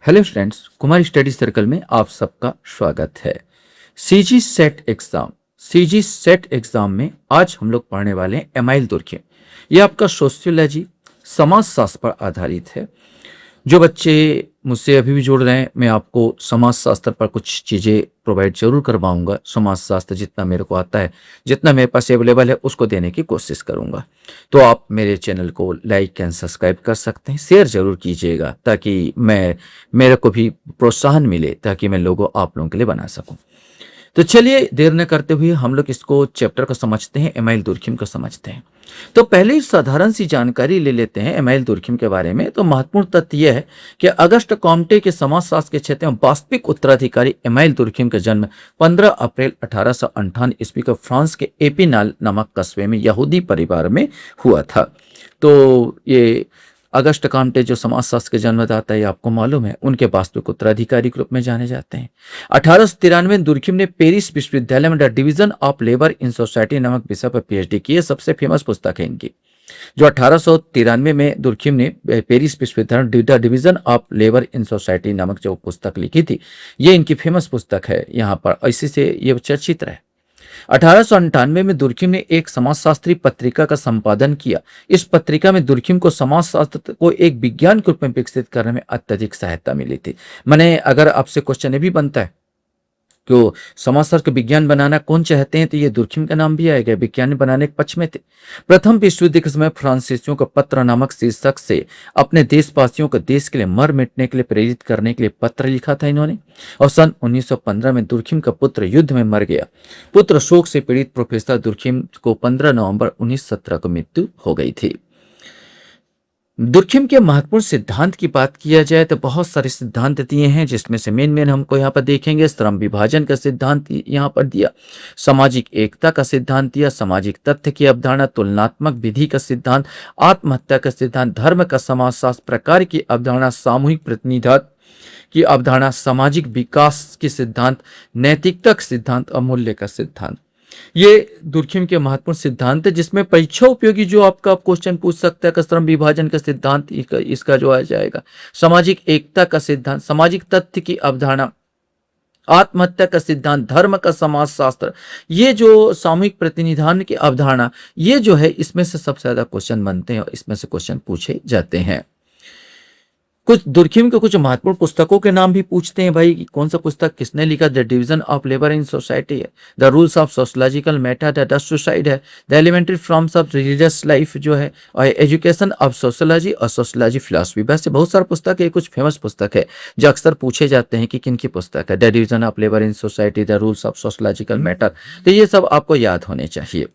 Hello friends, Kumar study circle में आप सबका स्वागत है। सीजी सेट एग्जाम में आज हम लोग पढ़ने वाले हैं एमाइल दुर्खिम। ये आपका सोशियोलॉजी समाज शास्त्र पर आधारित है। जो बच्चे मुझसे अभी भी जुड़ रहे हैं, मैं आपको समाज शास्त्र पर कुछ चीज़ें प्रोवाइड जरूर करवाऊंगा। समाज शास्त्र जितना मेरे को आता है, जितना मेरे पास अवेलेबल है, उसको देने की कोशिश करूंगा। तो आप मेरे चैनल को लाइक एंड सब्सक्राइब कर सकते हैं, शेयर जरूर कीजिएगा ताकि मेरे को भी प्रोत्साहन मिले, ताकि मैं लोगों आप लोगों के लिए बना सकूं। तो चलिए देर न करते हुए हम लोग इसको चैप्टर को समझते हैं, एमाइल दुर्खिम को समझते हैं। तो पहले ही साधारण सी जानकारी ले लेते हैं एमाइल दुर्खिम के बारे में। तो महत्वपूर्ण तथ्य यह है कि अगस्त कॉम्टे के समाजशास्त्र के क्षेत्र में वास्तविक उत्तराधिकारी एमाइल दुर्खिम का जन्म 15 अप्रैल 1858 ईस्वी को फ्रांस के एपिनाल नामक कस्बे में यहूदी परिवार में हुआ था। तो ये अगस्त काम्टे जो समाजशास्त्र के जन्मदाता है, आपको मालूम है, उनके वास्तविक उत्तराधिकारी के रूप में जाने जाते हैं। 1893 दुर्खिम ने पेरिस विश्वविद्यालय में the division of labour in society नामक विषय पर पीएचडी की। सबसे फेमस पुस्तक है इनकी, जो 1893 में दुर्खिम ने पेरिस विश्वविद्यालय the division of labour in society नामक जो पुस्तक लिखी थी, ये इनकी फेमस पुस्तक है। यहाँ पर इसी से ये चर्चित रहे। 1898 में दुर्खिम ने एक समाजशास्त्री पत्रिका का संपादन किया। इस पत्रिका में दुर्खिम को समाजशास्त्र को एक विज्ञान के रूप में विकसित करने में अत्यधिक सहायता मिली थी। माने अगर आपसे क्वेश्चन ये भी बनता है कि समाजशास्त्र विज्ञान बनाना कौन चाहते हैं, तो ये दुर्खिम का नाम भी आएगा। विज्ञान बनाने के पक्ष में थे। प्रथम विश्व युद्ध के समय फ्रांसीसियों का पत्र नामक शीर्षक से अपने देशवासियों को देश के लिए मर मिटने के लिए प्रेरित करने के लिए पत्र लिखा था इन्होंने। और सन 1915 में दुर्खिम का पुत्र युद्ध में मर गया। पुत्र शोक से पीड़ित प्रोफेसर दुर्खिम को 15 नवंबर 1917 को मृत्यु हो गई थी। दुर्खिम के महत्वपूर्ण सिद्धांत की बात किया जाए तो बहुत सारे सिद्धांत दिए हैं, जिसमें से मेन हमको यहाँ पर देखेंगे। श्रम विभाजन का सिद्धांत यहाँ पर दिया, सामाजिक एकता का सिद्धांत दिया, सामाजिक तथ्य की अवधारणा, तुलनात्मक विधि का सिद्धांत, आत्महत्या का सिद्धांत, धर्म का समाजशास्त्र, प्रकार की अवधारणा, सामूहिक प्रतिनिधित्व की अवधारणा, सामाजिक विकास के सिद्धांत, नैतिकता का सिद्धांत और मूल्य का सिद्धांत। ये दुर्खिम के महत्वपूर्ण सिद्धांत है, जिसमें परीक्षा उपयोगी जो आपका क्वेश्चन पूछ सकता है, श्रम विभाजन का सिद्धांत इसका जो आ जाएगा, सामाजिक एकता का सिद्धांत, सामाजिक तथ्य की अवधारणा, आत्महत्या का सिद्धांत, धर्म का समाजशास्त्र, ये जो सामूहिक प्रतिनिधान की अवधारणा, ये जो है इसमें से सबसे ज्यादा क्वेश्चन बनते हैं और इसमें से क्वेश्चन पूछे जाते हैं। कुछ दुर्खिम के कुछ महत्वपूर्ण पुस्तकों के नाम भी पूछते हैं भाई, कौन सा पुस्तक किसने लिखा। The division of labour in society है, the rules of sociological method है, द सुसाइड है, the elementary forms of religious life जो है, और एजुकेशन ऑफ सोशलॉजी और सोशलॉजी फिलॉसफी। वैसे बहुत सारा पुस्तक है, कुछ फेमस पुस्तक है जो अक्सर पूछे जाते हैं कि किन की पुस्तक है। The division of labour in society, the rules of sociological matter, तो ये सब आपको याद होने चाहिए।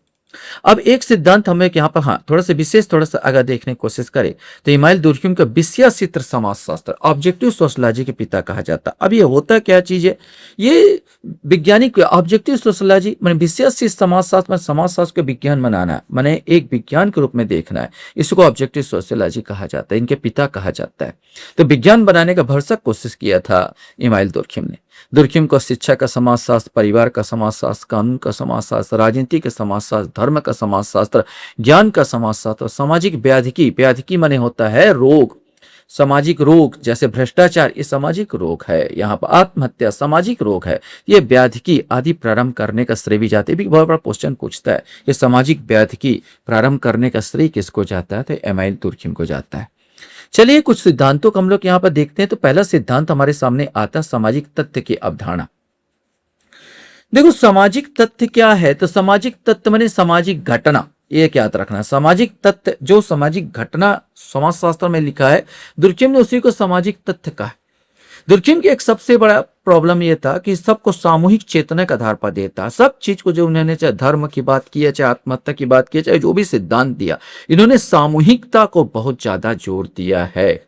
अब एक सिद्धांत हमें यहाँ पर थोड़ा सा विशेष, थोड़ा सा अगर देखने की कोशिश करें तो एमाइल दुर्खिम का विषयाचित्र समाजशास्त्र, ऑब्जेक्टिव सोशलॉजी के पिता कहा जाता है। अब ये होता क्या चीज है, ये वैज्ञानिक ऑब्जेक्टिव सोशलॉजी माने विषयाचित्र समाजशास्त्र में समाजशास्त्र को विज्ञान बनाना, माने एक विज्ञान के रूप में देखना है, इसको ऑब्जेक्टिव सोशलॉजी कहा जाता है, इनके पिता कहा जाता है। तो विज्ञान बनाने का भरसक कोशिश किया था एमाइल दुर्खिम ने। दुर्खिम को शिक्षा का समाजशास्त्र, परिवार का समाजशास्त्र, कानून का समाजशास्त्र, राजनीति का समाजशास्त्र, धर्म का समाजशास्त्र, ज्ञान का समाजशास्त्र, सामाजिक व्याधिकी माने होता है रोग, सामाजिक रोग जैसे भ्रष्टाचार, ये सामाजिक रोग है। यहाँ पर आत्महत्या सामाजिक रोग है, ये व्याधिकी आदि प्रारंभ करने का श्रेय भी जाते भी बहुत बड़ा क्वेश्चन पूछता है, ये सामाजिक व्याधिकी प्रारंभ करने का श्रेय किसको जाता है, तो एमाइल दुर्खिम को जाता है। चलिए कुछ सिद्धांतों को हम लोग यहाँ पर देखते हैं। तो पहला सिद्धांत हमारे सामने आता है सामाजिक तथ्य की अवधारणा। देखो सामाजिक तथ्य क्या है, तो सामाजिक तथ्य माने सामाजिक घटना, ये क्या याद रखना, सामाजिक तथ्य जो सामाजिक घटना समाजशास्त्र में लिखा है, दुर्खिम ने उसी को सामाजिक तथ्य कहा है। दुर्खिम की एक सबसे बड़ा प्रॉब्लम यह था कि सबको सामूहिक चेतना के आधार पर देता, सब चीज को जो उन्होंने चाहे धर्म की बात की है, चाहे आत्महत्या की बात की है, चाहे जो भी सिद्धांत दिया, इन्होंने सामूहिकता को बहुत ज्यादा जोर दिया है।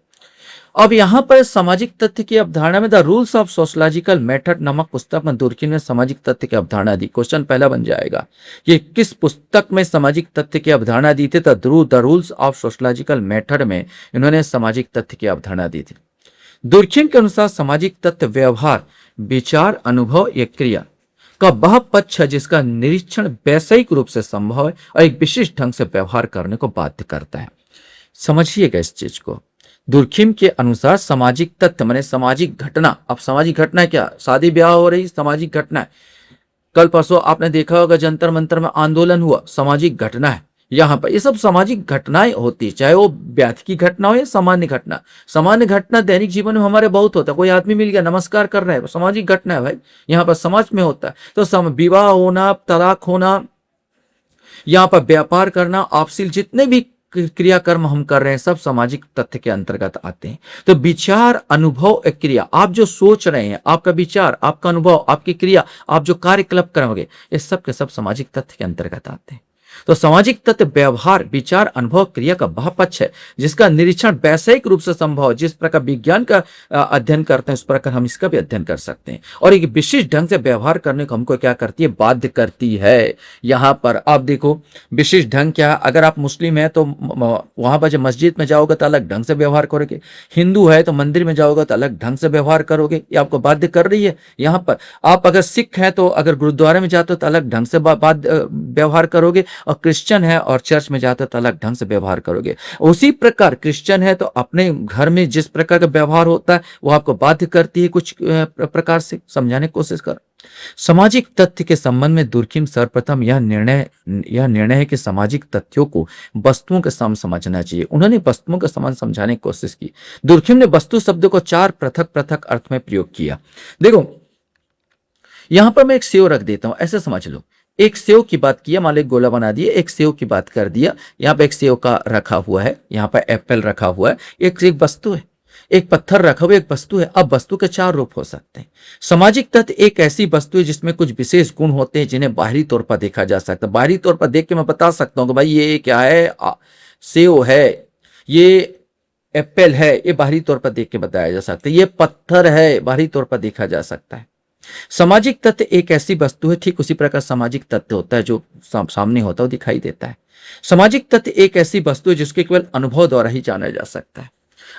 अब यहाँ पर सामाजिक तथ्य की अवधारणा में the rules of sociological method नामक पुस्तक में दुर्खिम ने सामाजिक तथ्य की अवधारणा दी। क्वेश्चन पहला बन जाएगा कि किस पुस्तक में सामाजिक तथ्य की अवधारणा दी थी, तो the rules of sociological method में इन्होंने सामाजिक तथ्य की अवधारणा दी थी। दुर्खिम के अनुसार सामाजिक तथ्य व्यवहार, विचार, अनुभव या क्रिया का वह पक्ष है जिसका निरीक्षण वैषयिक रूप से संभव है और एक विशिष्ट ढंग से व्यवहार करने को बाध्य करता है। समझिएगा इस चीज को। दुर्खिम के अनुसार सामाजिक तथ्य माने सामाजिक घटना। अब सामाजिक घटना क्या? शादी ब्याह हो रही, सामाजिक घटना है। कल परसों आपने देखा होगा जंतर मंतर में आंदोलन हुआ, सामाजिक घटना है। यहाँ पर ये सब सामाजिक घटनाएं होती, चाहे वो व्याधि की घटना हो या सामान्य घटना। सामान्य घटना दैनिक जीवन में हमारे बहुत होता है, कोई आदमी मिल गया नमस्कार कर रहे हैं, सामाजिक घटना है भाई, यहाँ पर समाज में होता है। तो विवाह होना, तलाक होना, यहाँ पर व्यापार करना, आपसी जितने भी क्रियाकर्म हम कर रहे हैं सब सामाजिक तथ्य के अंतर्गत आते हैं। तो विचार, अनुभव, एक क्रिया, आप जो सोच रहे हैं, आपका विचार, आपका अनुभव, आपकी क्रिया, आप जो कार्यकलाप करोगे, ये सब के सब सामाजिक तथ्य के अंतर्गत आते हैं। तो सामाजिक तत्व व्यवहार, विचार, अनुभव, क्रिया का वह पक्ष है जिसका निरीक्षण वैषयिक रूप से संभव है। जिस प्रकार विज्ञान का अध्ययन करते हैं उस प्रकार हम इसका भी अध्ययन कर सकते हैं। और एक विशिष्ट ढंग से व्यवहार करने को हमको क्या करती है? बाध्य करती है। यहाँ पर आप देखो विशिष्ट ढंग क्या, अगर आप मुस्लिम है तो वहां पर जब मस्जिद में जाओगे तो अलग ढंग से व्यवहार करोगे, हिंदू है तो मंदिर में जाओगे तो अलग ढंग से व्यवहार करोगे, ये आपको बाध्य कर रही है। यहाँ पर आप अगर सिख हैं तो अगर गुरुद्वारे में जाते हो तो अलग ढंग से व्यवहार करोगे, और क्रिश्चियन है और चर्च में जाते हो तो अलग ढंग से व्यवहार करोगे। उसी प्रकार क्रिश्चियन है तो अपने घर में जिस प्रकार का व्यवहार होता है वो आपको बाध्य करती है। कुछ प्रकार से समझाने की कोशिश कर। सामाजिक तथ्य के संबंध में दुर्खिम सर्वप्रथम यह निर्णय है कि सामाजिक तथ्यों को वस्तुओं के समान समझना चाहिए। उन्होंने वस्तुओं के समान समझाने की कोशिश की। दुर्खिम ने वस्तु शब्द को 4 पृथक पृथक अर्थ में प्रयोग किया। देखो यहां पर मैं एक सेव रख देता हूं, ऐसे समझ लो। एक सेव की बात किया, मान लो एक गोला बना दिया, एक सेव की बात कर दिया, यहाँ पे एक सेव का रखा हुआ है, यहाँ पर एप्पल रखा हुआ है, एक वस्तु है। एक पत्थर रखा हुआ एक वस्तु है। अब वस्तु के 4 रूप हो सकते हैं। सामाजिक तत्व एक ऐसी वस्तु है जिसमें कुछ विशेष गुण होते हैं जिन्हें बाहरी तौर पर देखा जा सकता है। बाहरी तौर पर देख के मैं बता सकता हूँ कि भाई ये क्या है, सेव है, ये एप्पल है, ये बाहरी तौर पर देख के बताया जा सकता है। ये पत्थर है, बाहरी तौर पर देखा जा सकता है। सामाजिक तत्व एक ऐसी वस्तु है, ठीक उसी प्रकार सामाजिक तत्व होता है जो सामने होता है, वो दिखाई देता है। सामाजिक तत्व एक ऐसी वस्तु है जिसको केवल अनुभव द्वारा ही जाना जा सकता है।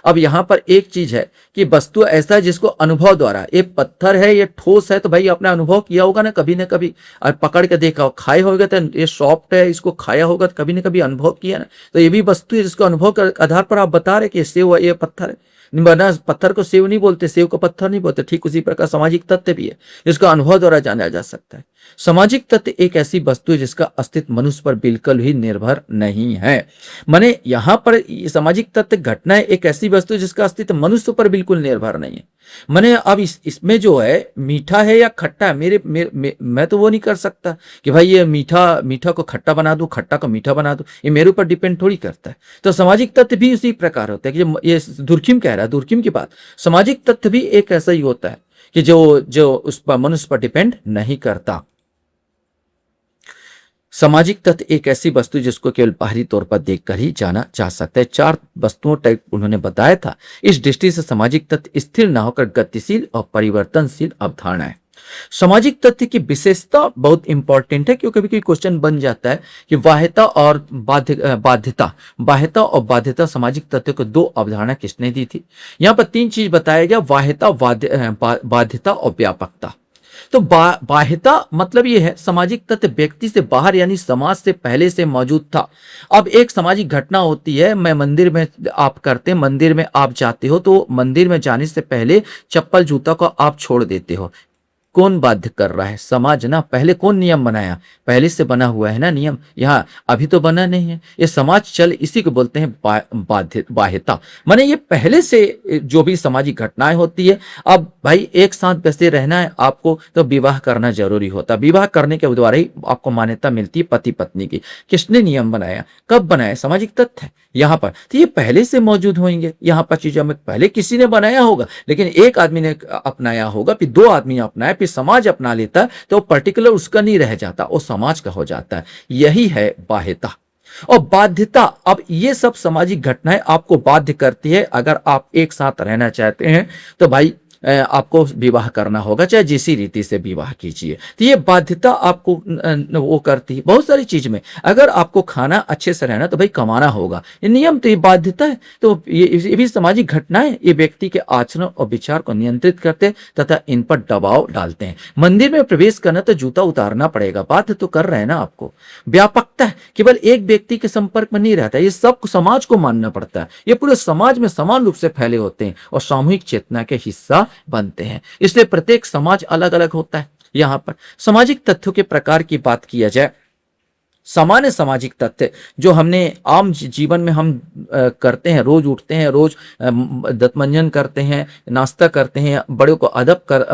अब यहां पर एक चीज है कि वस्तु ऐसा है जिसको अनुभव द्वारा, ये पत्थर है, ये ठोस है, तो भाई आपने अनुभव किया होगा ना कभी और पकड़ के देखा, खाए होगा तो ये सॉफ्ट है, इसको खाया होगा तो कभी ना कभी अनुभव किया ना। तो ये भी वस्तु है जिसको अनुभव के आधार पर आप बता रहे कि ये सेव है, ये पत्थर है। वरना पत्थर को सेव नहीं बोलते, सेव को पत्थर नहीं बोलते। ठीक उसी प्रकार सामाजिक तत्व भी है जिसका अनुभव द्वारा जाना जा सकता है। सामाजिक तत्व एक ऐसी वस्तु है जिसका अस्तित्व मनुष्य पर बिल्कुल ही निर्भर नहीं है। माने यहां पर सामाजिक तत्व घटना है एक ऐसी वस्तु है जिसका अस्तित्व मनुष्य पर बिल्कुल निर्भर नहीं है। माने अब इसमें जो है मीठा है या खट्टा है, मैं तो वो नहीं कर सकता कि भाई ये मीठा को खट्टा बना दूं, खट्टा को मीठा बना दूं, ये मेरे ऊपर डिपेंड थोड़ी करता है। तो सामाजिक तत्व भी उसी प्रकार होता है कि ये दुर्खिम कह रहा है, दुर्खिम की बात, सामाजिक तत्व भी एक ऐसा ही होता है कि जो उस पर मनुष्य पर डिपेंड नहीं करता। सामाजिक तत्व एक ऐसी वस्तु जिसको केवल बाहरी तौर पर देखकर ही जाना जा सकता है। 4 वस्तुओं टाइप उन्होंने बताया था। इस दृष्टि से सामाजिक तत्व स्थिर न होकर गतिशील और परिवर्तनशील अवधारणा है। सामाजिक तथ्य की विशेषता बहुत इंपॉर्टेंट है क्योंकि कभी क्वेश्चन बन जाता है कि बाह्यता और बाध्यता और बाध्यता सामाजिक तथ्य को 2 अवधारणा किसने दी थी। यहां पर 3 चीज बताया गया, बाह्यता, बाध्यता और व्यापकता। तो बाह्यता मतलब यह है सामाजिक तत्व व्यक्ति से बाहर यानी समाज से पहले से मौजूद था। अब एक सामाजिक घटना होती है, मैं मंदिर में आप करते हैं, मंदिर में आप जाते हो तो मंदिर में जाने से पहले चप्पल जूता को आप छोड़ देते हो। कौन बाध्य कर रहा है? समाज ना। पहले कौन नियम बनाया? पहले से बना हुआ है ना नियम, यहाँ अभी तो बना नहीं है। ये समाज चल, इसी को बोलते हैं बाह्यता। माने ये पहले से जो भी सामाजिक घटनाएं होती है। अब भाई एक साथ बसे रहना है आपको तो विवाह करना जरूरी होता। विवाह करने के द्वारा ही आपको मान्यता मिलती है पति पत्नी की। किसने नियम बनाया, कब बनाया? सामाजिक तथ्य है यहाँ पर, तो ये पहले से मौजूद होंगे। यहाँ पर चीजों में पहले किसी ने बनाया होगा, लेकिन एक आदमी ने अपनाया होगा, फिर 2 आदमी अपनाया, फिर समाज अपना लेता है, तो पर्टिकुलर उसका नहीं रह जाता, वो समाज का हो जाता है। यही है बाह्यता। और बाध्यता, अब ये सब सामाजिक घटनाएं आपको बाध्य करती है। अगर आप एक साथ रहना चाहते हैं तो भाई आपको विवाह करना होगा, चाहे जिस रीति से विवाह कीजिए। तो ये बाध्यता आपको वो करती है बहुत सारी चीज में। अगर आपको खाना अच्छे से रहना तो भाई कमाना होगा, ये नियम, तो ये बाध्यता है। तो ये भी सामाजिक घटनाएं, ये व्यक्ति के आचरण और विचार को नियंत्रित करते हैं तथा इन पर दबाव डालते हैं। मंदिर में प्रवेश करना तो जूता उतारना पड़ेगा, बाध्य तो कर रहे हैं ना आपको। व्यापकता है, केवल एक व्यक्ति के संपर्क में नहीं रहता, ये सब समाज को मानना पड़ता है। ये पूरे समाज में समान रूप से फैले होते हैं और सामूहिक चेतना के हिस्सा बनते हैं। इसलिए प्रत्येक समाज अलग अलग होता है। यहां पर सामाजिक तथ्यों के प्रकार की बात किया जाए, सामान्य सामाजिक तथ्य जो हमने आम जीवन में हम करते हैं, रोज उठते हैं, रोज दंतमंजन करते हैं, नाश्ता करते हैं, बड़ों को अदब कर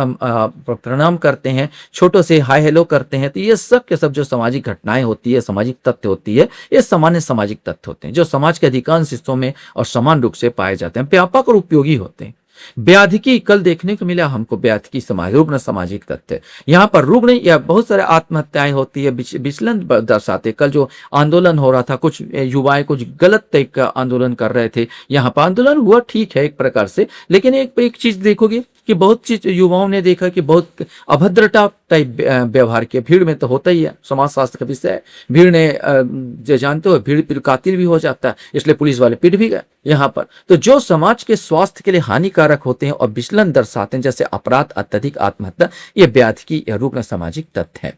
प्रणाम करते हैं, छोटों से हाय हेलो करते हैं। तो ये सब के सब जो सामाजिक घटनाएं होती है, सामाजिक तथ्य होती है, ये सामान्य सामाजिक तथ्य होते हैं जो समाज के अधिकांश हिस्सों में और समान रूप से पाए जाते हैं, व्यापक और उपयोगी होते हैं। व्याधिकी, कल देखने को मिला हमको व्याधिकी समाज, रुग्ण सामाजिक तथ्य। यहाँ पर रुग्ण या बहुत सारे आत्महत्याएं होती है, विचलन दर्शाते। कल जो आंदोलन हो रहा था, कुछ युवाएं कुछ गलत टाइप का आंदोलन कर रहे थे, यहाँ पर आंदोलन हुआ ठीक है एक प्रकार से, लेकिन एक चीज देखोगे कि बहुत चीज युवाओं ने देखा कि बहुत अभद्रता टाइप व्यवहार किया। भीड़ में तो होता ही है, समाज शास्त्र का विषय है। भीड़ ने जो जानते हो, भीड़ फिर कातिल भी हो जाता है, इसलिए पुलिस वाले पिट भी गए यहाँ पर। तो जो समाज के स्वास्थ्य के लिए हानिकारक होते हैं और विचलन दर्शाते हैं, जैसे अपराध, अत्यधिक आत्महत्या, ये व्याधिकी या रुग्ण सामाजिक तथ्य है।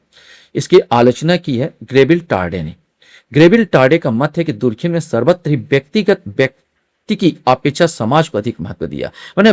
इसकी आलोचना की है ग्रेविल टार्डे ने। ग्रेविल टार्डे का मत है कि दुर्खिम ने सर्वत्र ही व्यक्ति की अपेक्षा समाज को अधिक महत्व दिया। मैंने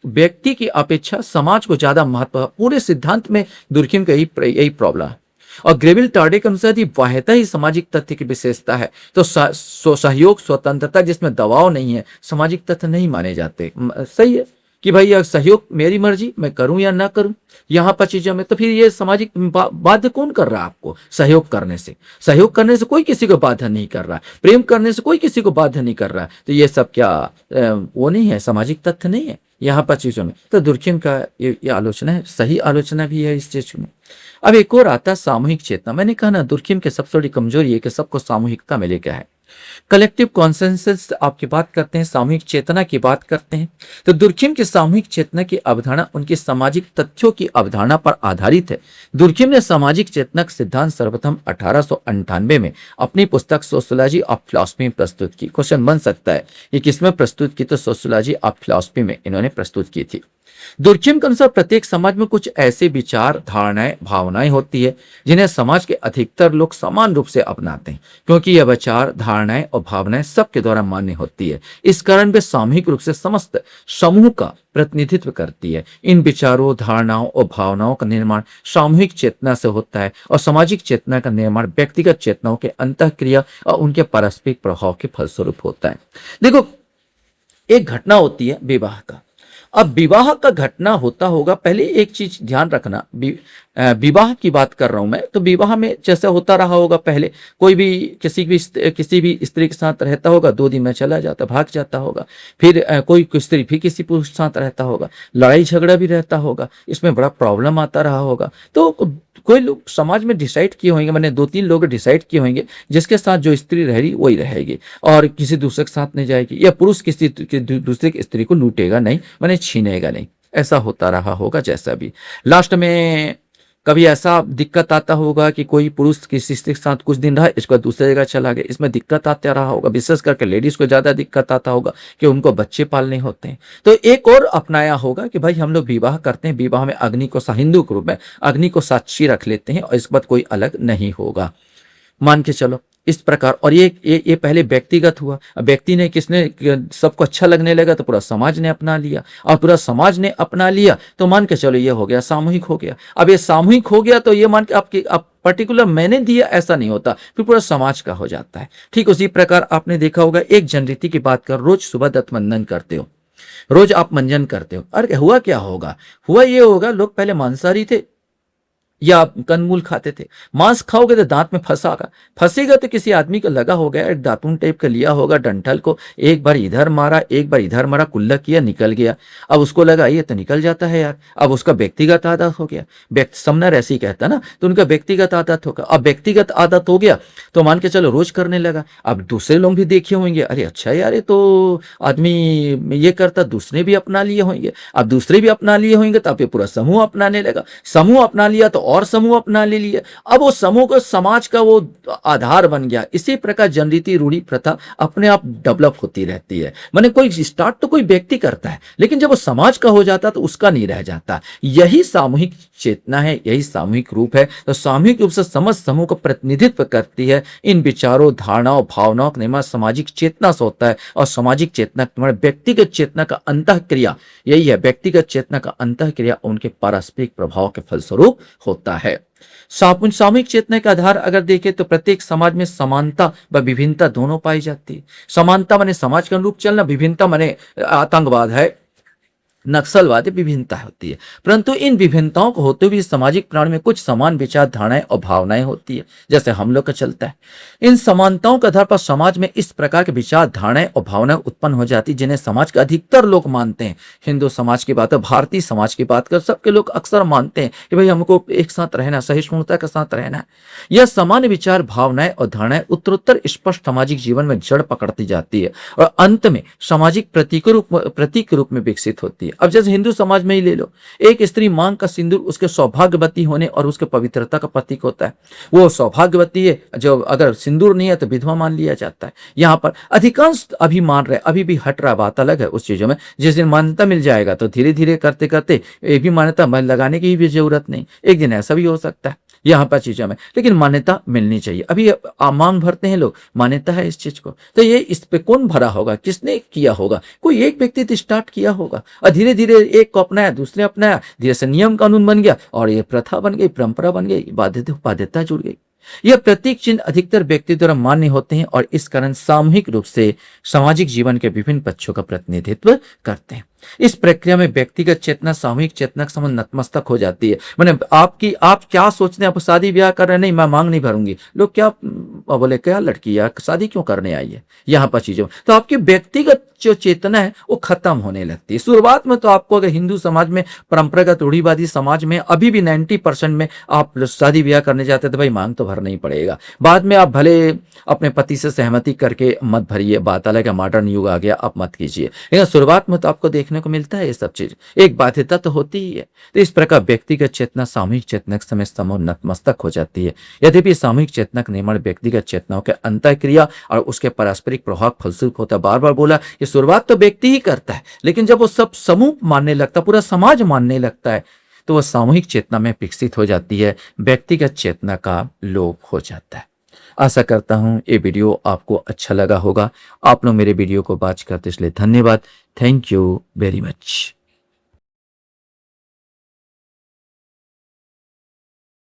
व्यक्ति की अपेक्षा समाज को ज्यादा महत्व, पूरे सिद्धांत में दुर्खिम का यही प्रॉब्लम है। और ग्रेविल टार्डे के अनुसार यदि बाह्यता ही सामाजिक तथ्य की विशेषता है तो सहयोग, स्वतंत्रता जिसमें दबाव नहीं है, सामाजिक तथ्य नहीं माने जाते। सही है कि भाई यह सहयोग मेरी मर्जी, मैं करूं या ना करूं, यहाँ पर चीजों में। तो फिर ये सामाजिक बाध्य कौन कर रहा है आपको सहयोग करने से? सहयोग करने से कोई किसी को बाध्य नहीं कर रहा है, प्रेम करने से कोई किसी को बाध्य नहीं कर रहा है। तो ये सब क्या वो नहीं है, सामाजिक तथ्य नहीं है यहाँ पर चीजों में। तो दुर्खिम का ये आलोचना है, सही आलोचना भी है इस चीज में। अब एक और आता है सामूहिक चेतना। मैंने कहा ना, दुर्खिम के सबसे बड़ी कमजोरी है कि सबको सामूहिकता में लेकर है। कलेक्टिव कॉन्सेंसस आपकी बात करते हैं, सामूहिक चेतना की बात करते हैं। तो दुर्खिम की सामूहिक चेतना की अवधारणा उनकी सामाजिक तथ्यों की अवधारणा पर आधारित है। दुर्खिम ने सामाजिक चेतना का सिद्धांत सर्वप्रथम 1898 में अपनी पुस्तक सोशियोलॉजी ऑफ फिलॉसफी में प्रस्तुत की। क्वेश्चन बन सकता है कि किसमें प्रस्तुत की? तो सोशियोलॉजी ऑफ फिलॉसफी में इन्होंने प्रस्तुत की थी। दुर्खिम के अनुसार प्रत्येक समाज में कुछ ऐसे विचार, धारणाएं, भावनाएं होती है जिन्हें समाज के अधिकतर लोग समान रूप से अपनाते हैं, क्योंकि यह विचार, धारणाएं और भावनाएं सबके द्वारा मान्य होती है। इस कारण वे सामूहिक रूप से समस्त समूह का प्रतिनिधित्व करती है। इन विचारों, धारणाओं और भावनाओं का निर्माण सामूहिक चेतना से होता है और सामाजिक चेतना का निर्माण व्यक्तिगत चेतनाओं के अंतःक्रिया और उनके पारस्परिक प्रभाव के फलस्वरूप होता है। देखो, एक घटना होती है विवाह का। अब विवाह का घटना होता होगा, पहले एक चीज ध्यान रखना, विवाह की बात कर रहा हूं मैं, तो विवाह में जैसे होता रहा होगा पहले, कोई भी किसी भी स्त्री के साथ रहता होगा, 2 दिन में चला जाता, भाग जाता होगा। फिर कोई स्त्री फिर किसी पुरुष के साथ रहता होगा, लड़ाई झगड़ा भी रहता होगा, इसमें बड़ा प्रॉब्लम आता रहा होगा। तो कोई लोग समाज में डिसाइड किए होंगे, मैंने 2-3 लोग डिसाइड किए होंगे जिसके साथ जो स्त्री रहेगी वही रहेगी और किसी दूसरे के साथ नहीं जाएगी, या पुरुष किसी दूसरे की स्त्री को लूटेगा नहीं, मैंने छीनेगा नहीं। ऐसा होता रहा होगा। जैसा भी लास्ट में कभी ऐसा दिक्कत आता होगा कि कोई पुरुष किसी स्त्री के साथ कुछ दिन रहा, इसके बाद दूसरी जगह चला गया, इसमें दिक्कत आता रहा होगा। विशेष करके लेडीज को ज्यादा दिक्कत आता होगा कि उनको बच्चे पालने होते हैं। तो एक और अपनाया होगा कि भाई हम लोग विवाह करते हैं, विवाह में अग्नि को, हिंदू के रूप में अग्नि को साक्षी रख लेते हैं और इसके बाद कोई अलग नहीं होगा, मान के चलो इस प्रकार। और ये पहले व्यक्तिगत हुआ, व्यक्ति ने किसने, सबको अच्छा लगने लगा तो पूरा समाज ने अपना लिया, और पूरा समाज ने अपना लिया तो मान के चलो ये हो गया, सामूहिक हो गया। अब ये सामूहिक हो गया तो ये मान के आपकी पर्टिकुलर मैंने दिया ऐसा नहीं होता, फिर पूरा समाज का हो जाता है। ठीक उसी प्रकार आपने देखा होगा, एक जनरीति की बात कर, रोज सुबह दंतमंजन करते हो, रोज आप मंजन करते हो। अरे हुआ क्या होगा? हुआ ये होगा, लोग पहले मांसाहारी थे, या आप कंदमूल खाते थे, मांस खाओगे तो दांत में फंसेगा तो किसी आदमी को लगा होगा, एक दातून टाइप का लिया होगा डंठल को, एक बार इधर मारा एक बार इधर मारा, कुल्ला किया निकल गया। अब उसको लगा ये तो निकल जाता है यार, अब उसका व्यक्तिगत आदत हो गया। व्यक्ति समनर ऐसे ही कहता ना, तो उनका व्यक्तिगत आदत होगा। अब व्यक्तिगत आदत हो गया तो मान के चलो रोज करने लगा। अब दूसरे लोग भी देखे होंगे, अरे अच्छा यार ये तो आदमी ये करता, दूसरे भी अपना लिए होंगे। अब दूसरे भी अपना लिए होंगे तो अब ये पूरा समूह अपनाने लगा, समूह अपना लिया तो और समूह अपना ले लिया। अब वो समूह को समाज का वो आधार बन गया। इसी प्रकार जनरीति रूढ़ी प्रथा अपने आप डेवलप होती रहती है। माने कोई स्टार्ट तो कोई व्यक्ति करता है, लेकिन जब वो समाज का हो जाता तो उसका नहीं रह जाता। यही सामूहिक चेतना है, यही सामूहिक रूप है। तो सामूहिक रूप से समस्त समूह का प्रतिनिधित्व करती है। इन विचारों, धारणाओं, भावनाओं का निर्माण सामाजिक चेतना से होता है, और सामाजिक चेतना व्यक्तिगत चेतना का अंतःक्रिया, यही है व्यक्तिगत चेतना का अंतःक्रिया उनके पारस्परिक प्रभाव के फलस्वरूप होता है। सामूहिक चेतना के आधार अगर देखें तो प्रत्येक समाज में समानता व विभिन्नता दोनों पाई जाती है। समानता माने समाज के अनुरूप चलना, विभिन्नता माने आतंकवाद है, नक्सलवादी, विभिन्नता होती है। परंतु इन विभिन्नताओं को होते हुए सामाजिक प्राणी में कुछ समान विचार, धारणाएं और भावनाएं होती है, जैसे हम लोग का चलता है। इन समानताओं के आधार पर समाज में इस प्रकार के विचार, धारणाएं और भावनाएं उत्पन्न हो जाती, जिन्हें समाज के अधिकतर लोग मानते हैं। हिंदू समाज की बात है, भारतीय समाज की बात कर, सबके लोग अक्सर मानते हैं कि भाई हमको एक साथ रहना, सहिष्णुता के साथ रहना है। यह सामान्य विचार, भावनाएं और धारणाएं उत्तरोत्तर स्पष्ट सामाजिक जीवन में जड़ पकड़ती जाती है और अंत में सामाजिक प्रतीक के रूप में विकसित होती है। अब जैसे हिंदू समाज में ही ले लो, एक स्त्री मांग का सिंदूर उसके सौभाग्यवती होने और उसके पवित्रता का प्रतीक होता है। वो सौभाग्यवती है, जो अगर सिंदूर नहीं है तो विधवा मान लिया जाता है। यहाँ पर अधिकांश अभी मान रहे, अभी भी हट रहा, बात अलग है उस चीजों में। जिस दिन मान्यता मिल जाएगा तो धीरे धीरे करते करते एक भी मान्यता लगाने की भी जरूरत नहीं, एक दिन ऐसा भी हो सकता है यहाँ पर चीजों में, लेकिन मान्यता मिलनी चाहिए। अभी मांग भरते हैं लोग, मान्यता है इस चीज को, तो ये इस पे कौन भरा होगा, किसने किया होगा? कोई एक व्यक्ति तो स्टार्ट किया होगा, और धीरे धीरे एक को अपनाया, दूसरे अपनाया, धीरे से नियम कानून बन गया और ये प्रथा बन गई, परंपरा बन गई, बाध्यता जुड़ गई। यह प्रतीक चिन्ह अधिकतर व्यक्ति द्वारा मान्य होते हैं और इस कारण सामूहिक रूप से सामाजिक जीवन के विभिन्न पक्षों का प्रतिनिधित्व करते हैं। इस प्रक्रिया में व्यक्तिगत चेतना सामूहिक चेतना के समान नतमस्तक हो जाती है। मैंने आप क्या सोचते हैं, आप शादी ब्याह कर रहे हैं, नहीं मैं मांग नहीं भरूंगी, लोग क्या बोले, क्या लड़की यार शादी क्यों करने आई है, यहाँ पर चीजों, तो आपकी व्यक्तिगत जो चेतना है वो खत्म होने लगती है। शुरुआत में तो आपको अगर हिंदू समाज में, परंपरागत रूढ़िवादी समाज में अभी भी 90% में आप शादी ब्याह करने जाते तो भाई मांग तो भरना ही पड़ेगा। बाद में आप भले अपने पति से सहमति करके मत भरिए, बात अलग है, मॉडर्न युग आ गया, आप मत कीजिए, लेकिन शुरुआत में तो आपको देखने को मिलता है ये सब चीज, एक बाध्यता तो होती ही है। तो इस प्रकार व्यक्तिगत चेतना सामूहिक चेतना के समय समूह नतमस्तक हो जाती है। यद्यपि सामूहिक चेतना का निर्माण व्यक्तिगत चेतनाओं के अंतःक्रिया और उसके पारस्परिक प्रभाव फलस्वरूप होता है। बार बार बोला, ये शुरुआत तो व्यक्ति ही करता है, लेकिन जब वो सब समूह मानने लगता, पूरा समाज मानने लगता है, तो वह सामूहिक चेतना में विकसित हो जाती है, व्यक्तिगत चेतना का लोप हो जाता है। आशा करता हूं ये वीडियो आपको अच्छा लगा होगा। आप लोग मेरे वीडियो को वॉच करते इसलिए धन्यवाद। Thank you very much.